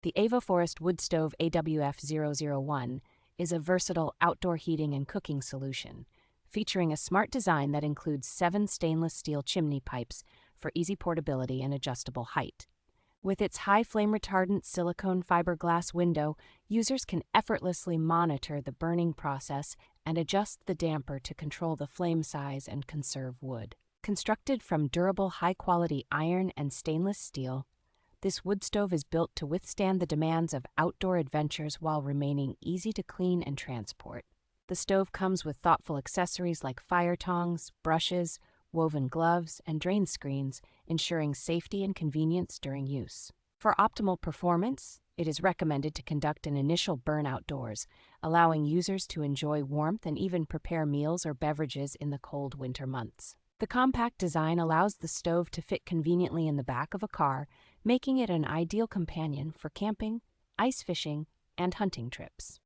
The AVOFOREST Wood Stove AWF-001 is a versatile outdoor heating and cooking solution, featuring a smart design that includes 7 stainless steel chimney pipes for easy portability and adjustable height. With its high flame-retardant silicone fiberglass window, users can effortlessly monitor the burning process and adjust the damper to control the flame size and conserve wood. Constructed from durable, high-quality iron and stainless steel, this wood stove is built to withstand the demands of outdoor adventures while remaining easy to clean and transport. The stove comes with thoughtful accessories like fire tongs, brushes, woven gloves, and drain screens, ensuring safety and convenience during use. For optimal performance, it is recommended to conduct an initial burn outdoors, allowing users to enjoy warmth and even prepare meals or beverages in the cold winter months. The compact design allows the stove to fit conveniently in the back of a car, making it an ideal companion for camping, ice fishing, and hunting trips.